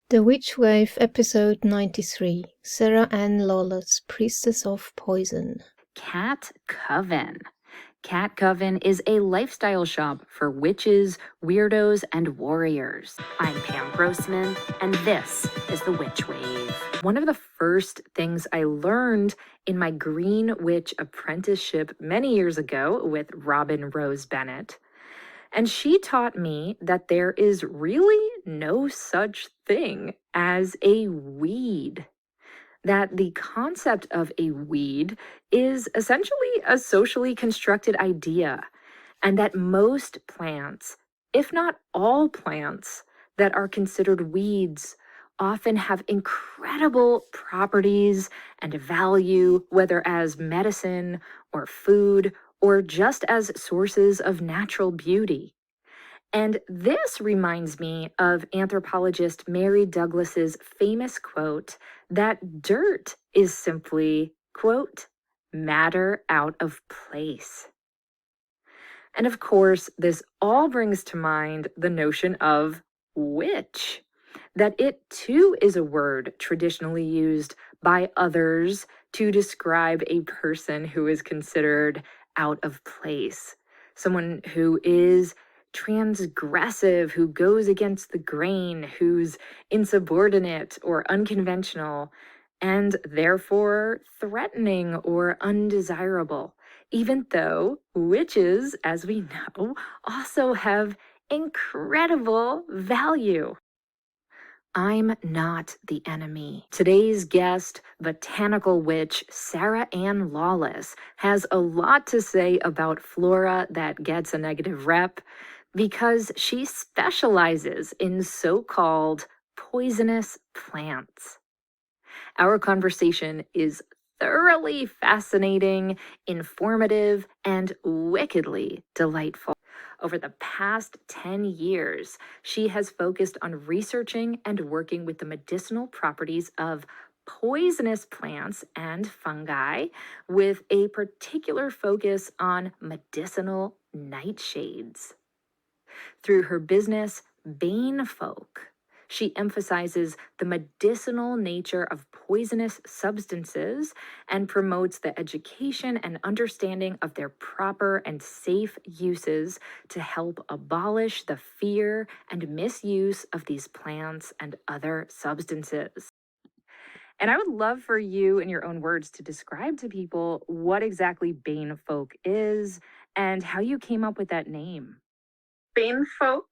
The Witch Wave, episode 93. Sarah Ann Lawless, Priestess of Poison. Cat Coven. Cat Coven is a lifestyle shop for witches, weirdos, and warriors. I'm Pam Grossman, and this is The Witch Wave. One of the first things I learned in my Green Witch apprenticeship many years ago with Robin Rose Bennett, and she taught me that there is really no such thing as a weed. That the concept of a weed is essentially a socially constructed idea, and that most plants, if not all plants, that are considered weeds often have incredible properties and value, whether as medicine or food or just as sources of natural beauty. And this reminds me of anthropologist Mary Douglas's famous quote that dirt is simply, quote, matter out of place. And of course, this all brings to mind the notion of witch, that it too is a word traditionally used by others to describe a person who is considered out of place, someone who is transgressive, who goes against the grain, who's insubordinate or unconventional, and therefore threatening or undesirable, even though witches, as we know, also have incredible value. I'm not the enemy. Today's guest, botanical witch Sarah Ann Lawless, has a lot to say about flora that gets a negative rep because she specializes in so-called poisonous plants. Our conversation is thoroughly fascinating, informative, and wickedly delightful. Over the past 10 years, she has focused on researching and working with the medicinal properties of poisonous plants and fungi, with a particular focus on medicinal nightshades. Through her business, Bane Folk, she emphasizes the medicinal nature of poisonous substances and promotes the education and understanding of their proper and safe uses to help abolish the fear and misuse of these plants and other substances. And I would love for you, in your own words, to describe to people what exactly Bane Folk is and how you came up with that name. Bane folk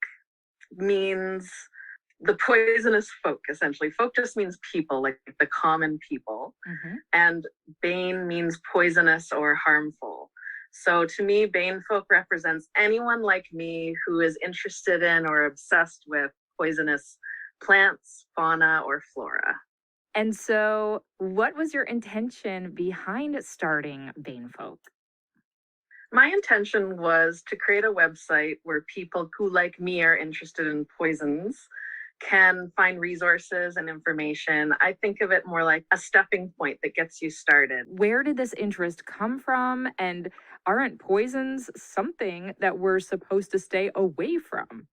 means the poisonous folk, essentially. Folk just means people, like the common people. Mm-hmm. And bane means poisonous or harmful. So to me, Bane folk represents anyone like me who is interested in or obsessed with poisonous plants, fauna, or flora. And so what was your intention behind starting Bane Folk? My intention was to create a website where people who, like me, are interested in poisons can find resources and information. I think of it more like a stepping point that gets you started. Where did this interest come from? And aren't poisons something that we're supposed to stay away from?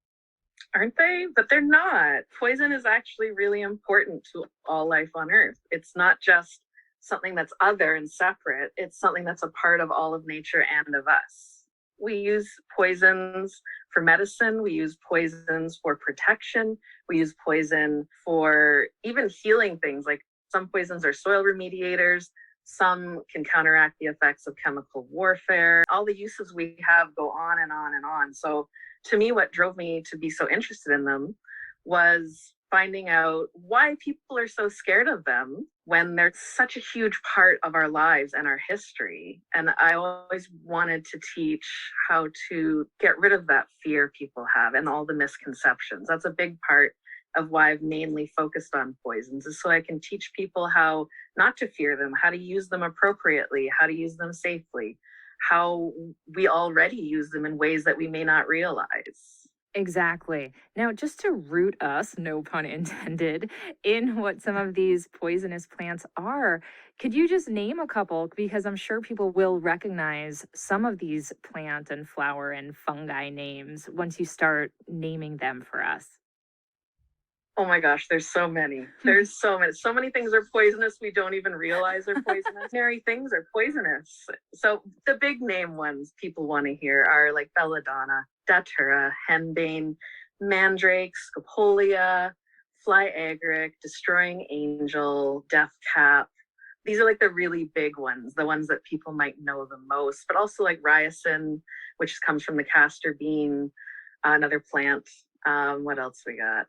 Aren't they? But they're not. Poison is actually really important to all life on Earth. It's not just something that's other and separate. It's something that's a part of all of nature and of us. We use poisons for medicine. We use poisons for protection. We use poison for even healing things. Like some poisons are soil remediators. Some can counteract the effects of chemical warfare. All the uses we have go on and on and on. So to me, what drove me to be so interested in them was finding out why people are so scared of them when they're such a huge part of our lives and our history. And I always wanted to teach how to get rid of that fear people have and all the misconceptions. That's a big part of why I've mainly focused on poisons, is so I can teach people how not to fear them, how to use them appropriately, how to use them safely, how we already use them in ways that we may not realize. Exactly. Now, just to root us, no pun intended, in what some of these poisonous plants are, could you just name a couple? Because I'm sure people will recognize some of these plant and flower and fungi names once you start naming them for us. Oh my gosh, there's so many. There's so many. So many things are poisonous we don't even realize are poisonous. Ordinary things are poisonous. So the big name ones people want to hear are like belladonna, datura, henbane, mandrake, scopolia, fly agaric, destroying angel, death cap. These are like the really big ones, the ones that people might know the most, but also like ricin, which comes from the castor bean, another plant. What else we got?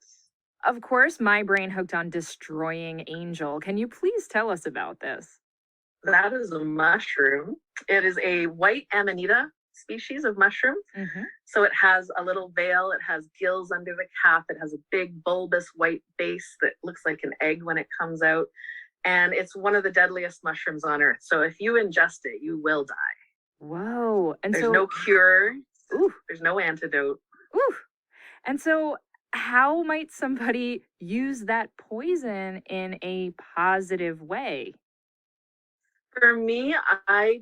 Of course, my brain hooked on destroying angel. Can you please tell us about this? That is a mushroom. It is a white amanita species of mushroom. Mm-hmm. So it has a little veil, it has gills under the cap, it has a big bulbous white base that looks like an egg when it comes out. And it's one of the deadliest mushrooms on earth. So if you ingest it, you will die. Whoa. And There's so, no cure. ooh, There's no antidote. ooh. And so, how might somebody use that poison in a positive way? For me, I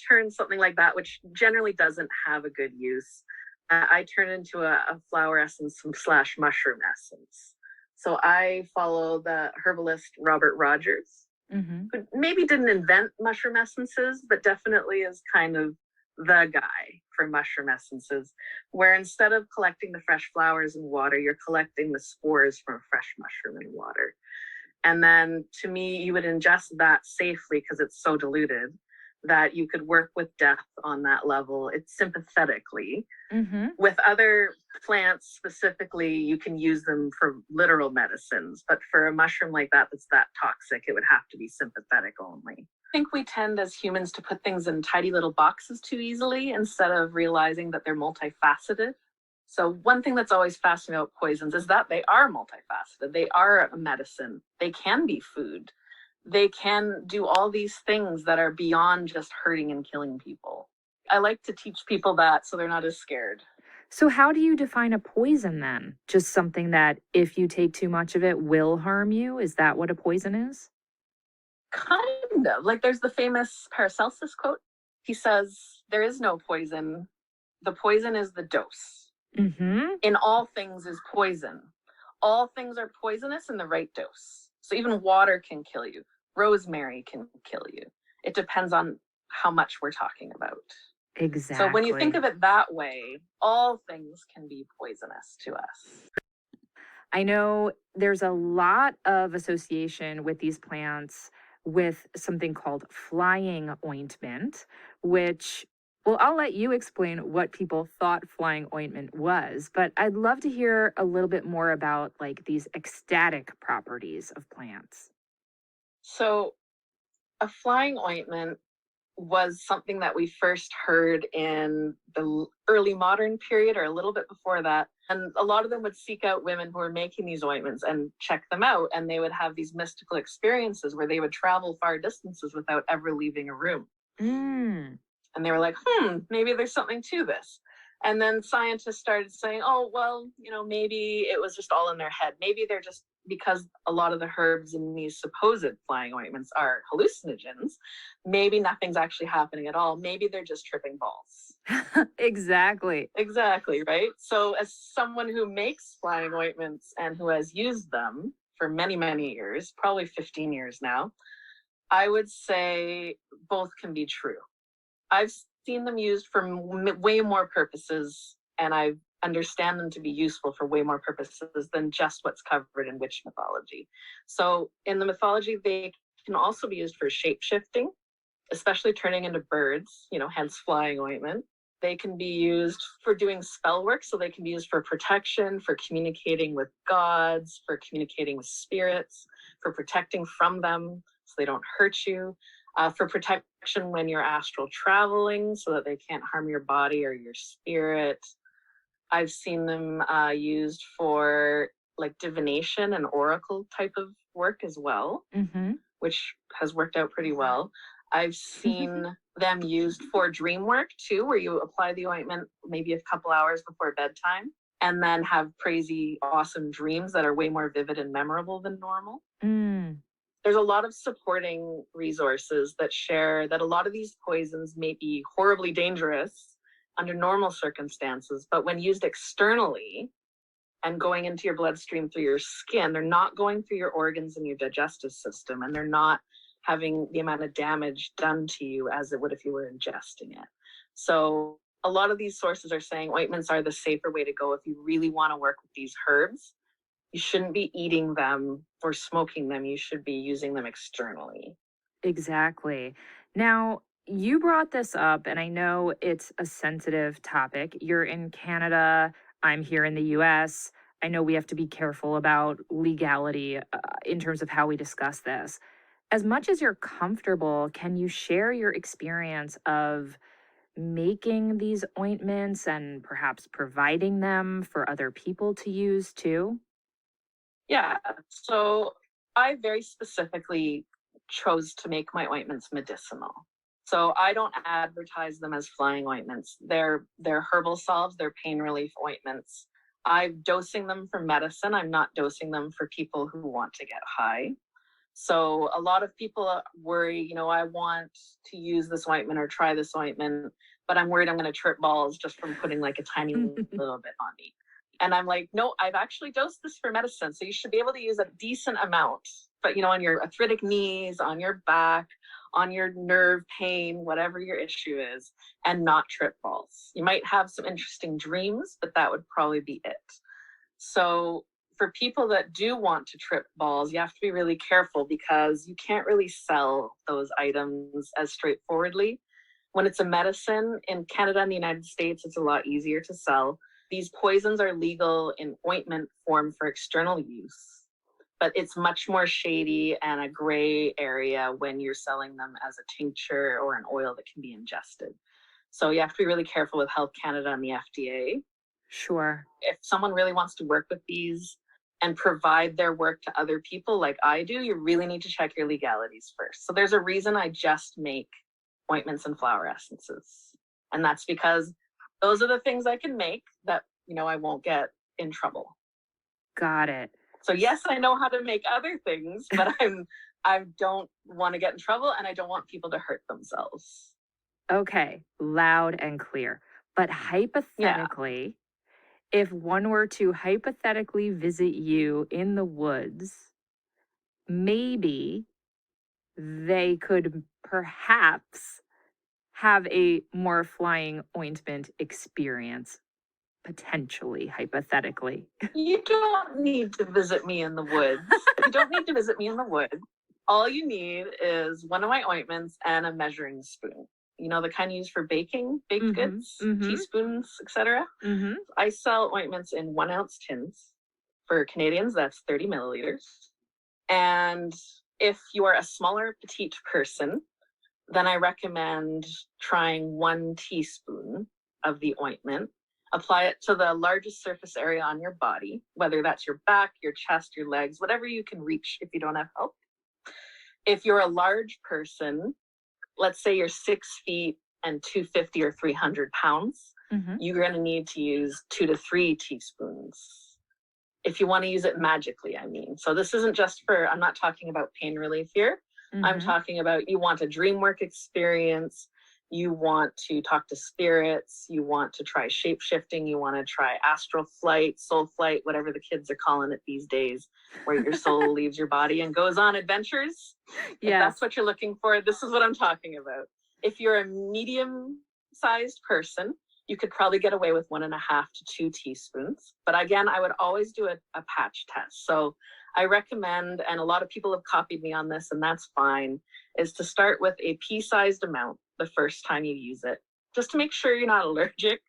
turn something like that, which generally doesn't have a good use. I turn into a flower essence slash mushroom essence. So I follow the herbalist Robert Rogers, Mm-hmm. who maybe didn't invent mushroom essences, but definitely is kind of the guy for mushroom essences, where instead of collecting the fresh flowers in water, you're collecting the spores from a fresh mushroom in water. And then to me, you would ingest that safely because it's so diluted that you could work with death on that level. It's sympathetically. Mm-hmm. With other plants specifically, you can use them for literal medicines. But for a mushroom like that that's that toxic, it would have to be sympathetic only. I think we tend as humans to put things in tidy little boxes too easily instead of realizing that they're multifaceted. So one thing that's always fascinating about poisons is that they are multifaceted. They are a medicine. They can be food. They can do all these things that are beyond just hurting and killing people. I like to teach people that so they're not as scared. So, how do you define a poison then? Just something that if you take too much of it will harm you? Is that what a poison is? Kind of. Like there's the famous Paracelsus quote. He says, there is no poison. The poison is the dose. Mm-hmm. In all things is poison. All things are poisonous in the right dose. So even water can kill you. Rosemary can kill you. It depends on how much we're talking about. Exactly. So when you think of it that way, all things can be poisonous to us. I know there's a lot of association with these plants with something called flying ointment, which, well, I'll let you explain what people thought flying ointment was, but I'd love to hear a little bit more about like these ecstatic properties of plants. So a flying ointment was something that we first heard in the early modern period or a little bit before that. And a lot of them would seek out women who were making these ointments and check them out. And they would have these mystical experiences where they would travel far distances without ever leaving a room. Mm. And they were like, maybe there's something to this. And then scientists started saying, oh, well, maybe it was just all in their head. Maybe they're just, because a lot of the herbs in these supposed flying ointments are hallucinogens, maybe nothing's actually happening at all. Maybe they're just tripping balls. Exactly. Exactly, right? So as someone who makes flying ointments and who has used them for many, many years, probably 15 years now, I would say both can be true. I've seen them used for way more purposes, and I understand them to be useful for way more purposes than just what's covered in witch mythology. So in the mythology, they can also be used for shape-shifting, especially turning into birds, hence flying ointment. They can be used for doing spell work, so they can be used for protection, for communicating with gods, for communicating with spirits, for protecting from them so they don't hurt you. For protection when you're astral traveling so that they can't harm your body or your spirit. I've seen them used for like divination and oracle type of work as well, which has worked out pretty well. I've seen them used for dream work too, where you apply the ointment maybe a couple hours before bedtime and then have crazy, awesome dreams that are way more vivid and memorable than normal. There's a lot of supporting resources that share that a lot of these poisons may be horribly dangerous under normal circumstances, but when used externally, and going into your bloodstream through your skin. They're not going through your organs and your digestive system, and they're not having the amount of damage done to you as it would if you were ingesting it. So a lot of these sources are saying ointments are the safer way to go if you really want to work with these herbs. You shouldn't be eating them or smoking them. You should be using them externally. Exactly. Now, you brought this up, and I know it's a sensitive topic. You're in Canada, I'm here in the US. I know we have to be careful about legality in terms of how we discuss this. As much as you're comfortable, can you share your experience of making these ointments and perhaps providing them for other people to use too? Yeah. So I very specifically chose to make my ointments medicinal. So I don't advertise them as flying ointments. They're herbal salves, they're pain relief ointments. I'm dosing them for medicine. I'm not dosing them for people who want to get high. So a lot of people worry, I want to use this ointment or try this ointment, but I'm worried I'm going to trip balls just from putting like a tiny little bit on me. And I'm like, no, I've actually dosed this for medicine. So you should be able to use a decent amount, but on your arthritic knees, on your back, on your nerve pain, whatever your issue is, and not trip balls. You might have some interesting dreams, but that would probably be it. So for people that do want to trip balls, you have to be really careful because you can't really sell those items as straightforwardly. When it's a medicine in Canada and the United States, it's a lot easier to sell. These poisons are legal in ointment form for external use, but it's much more shady and a gray area when you're selling them as a tincture or an oil that can be ingested. So you have to be really careful with Health Canada and the FDA. Sure. If someone really wants to work with these and provide their work to other people like I do, you really need to check your legalities first. So there's a reason I just make ointments and flower essences. And that's because those are the things I can make that, I won't get in trouble. Got it. So yes, I know how to make other things, but I don't want to get in trouble and I don't want people to hurt themselves. Okay, loud and clear. But hypothetically, if one were to hypothetically visit you in the woods, maybe they could perhaps have a more flying ointment experience, potentially, hypothetically. You don't need to visit me in the woods. You don't need to visit me in the woods. All you need is one of my ointments and a measuring spoon. The kind used for baking, baked goods, teaspoons, etc. I sell ointments in 1 ounce tins. For Canadians, that's 30 milliliters. And if you are a smaller petite person, then I recommend trying 1 teaspoon of the ointment. Apply it to the largest surface area on your body, whether that's your back, your chest, your legs, whatever you can reach if you don't have help. If you're a large person, let's say you're 6 feet and 250 or 300 pounds, you're going to need to use 2 to 3 teaspoons. If you want to use it magically, I mean. So this isn't just I'm not talking about pain relief here. I'm talking about you want a dream work experience. You want to talk to spirits. You want to try shape shifting. You want to try astral flight, soul flight, whatever the kids are calling it these days, where your soul leaves your body and goes on adventures. If that's what you're looking for, this is what I'm talking about. If you're a medium-sized person, you could probably get away with 1.5 to 2 teaspoons. But again, I would always do a patch test. So I recommend, and a lot of people have copied me on this, and that's fine, is to start with a pea-sized amount the first time you use it, just to make sure you're not allergic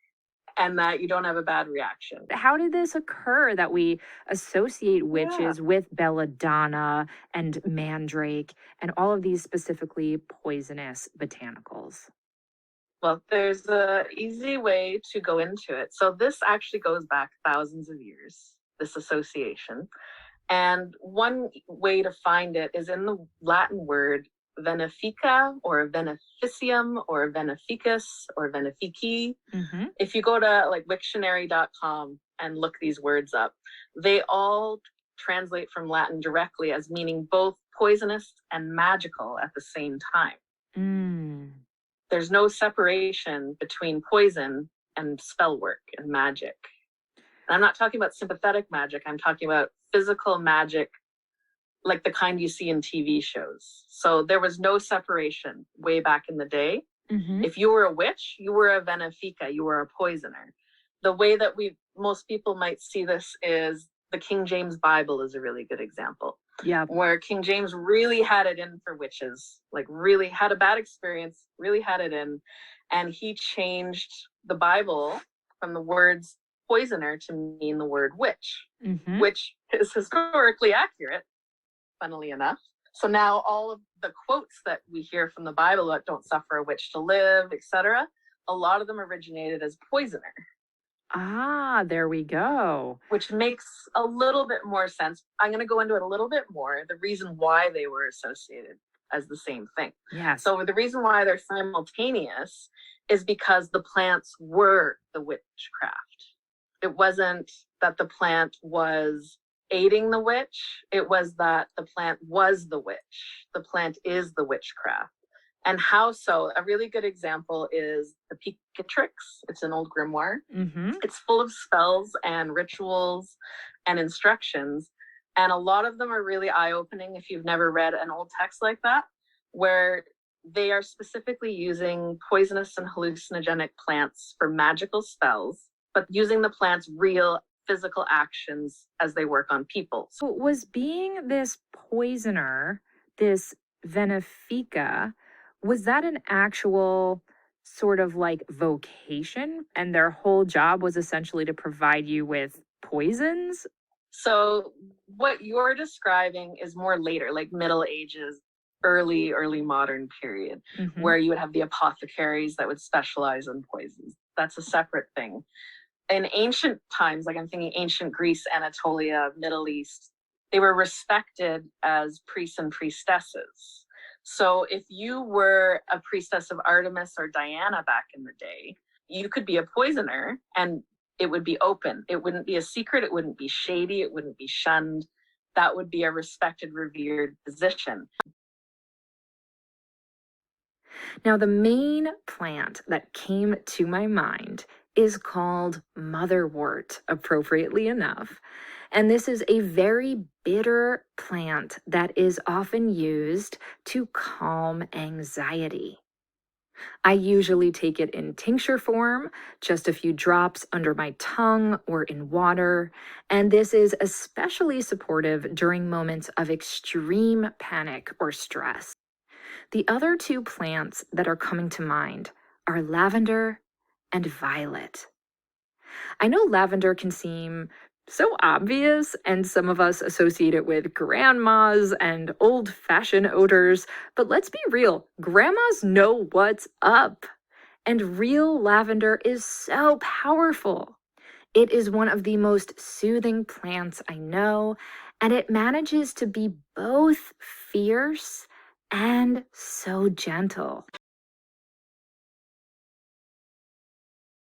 and that you don't have a bad reaction. How did this occur that we associate witches with belladonna and mandrake and all of these specifically poisonous botanicals? Well, there's an easy way to go into it. So this actually goes back thousands of years, this association. And one way to find it is in the Latin word venefica or veneficium or veneficus or venefici. If you go to like Wiktionary.com and look these words up, they all translate from Latin directly as meaning both poisonous and magical at the same time. There's no separation between poison and spell work and magic. And I'm not talking about sympathetic magic, I'm talking about physical magic, like the kind you see in TV shows. So there was no separation way back in the day. Mm-hmm. If you were a witch, you were a benefica, you were a poisoner. The way that most people might see this is the King James Bible is a really good example. Yeah. Where King James really had it in for witches, like really had a bad experience, really had it in. And he changed the Bible from the words poisoner to mean the word witch, Mm-hmm. which is historically accurate, funnily enough. So now all of the quotes that we hear from the Bible that don't suffer a witch to live, etc., a lot of them originated as poisoner. Ah, there we go. Which makes a little bit more sense. I'm going to go into it a little bit more, the reason why they were associated as the same thing. Yes. So the reason why they're simultaneous is because the plants were the witchcraft. It wasn't that the plant was aiding the witch, it was that the plant was the witch. The plant is the witchcraft. And how so? A really good example is the Picatrix. It's an old grimoire. Mm-hmm. It's full of spells and rituals and instructions. And a lot of them are really eye-opening if you've never read an old text like that, where they are specifically using poisonous and hallucinogenic plants for magical spells, but using the plants' real physical actions as they work on people. So was being this poisoner, this benefica, was that an actual sort of like vocation? And their whole job was essentially to provide you with poisons? So what you're describing is more later, like Middle Ages, early modern period, Mm-hmm. where you would have the apothecaries that would specialize in poisons. That's a separate thing. In ancient times, like I'm thinking ancient Greece, Anatolia, Middle East, they were respected as priests and priestesses. So if you were a priestess of Artemis or Diana back in the day, you could be a poisoner and it would be open. It wouldn't be a secret. It wouldn't be shady. It wouldn't be shunned. That would be a respected, revered position. Now, the main plant that came to my mind is called motherwort, appropriately enough. And this is a very bitter plant that is often used to calm anxiety. I usually take it in tincture form, just a few drops under my tongue or in water, and this is especially supportive during moments of extreme panic or stress. The other two plants that are coming to mind are lavender and violet. I know lavender can seem so obvious, and some of us associate it with grandmas and old-fashioned odors, but let's be real, grandmas know what's up. And real lavender is so powerful. It is one of the most soothing plants I know, and it manages to be both fierce and so gentle.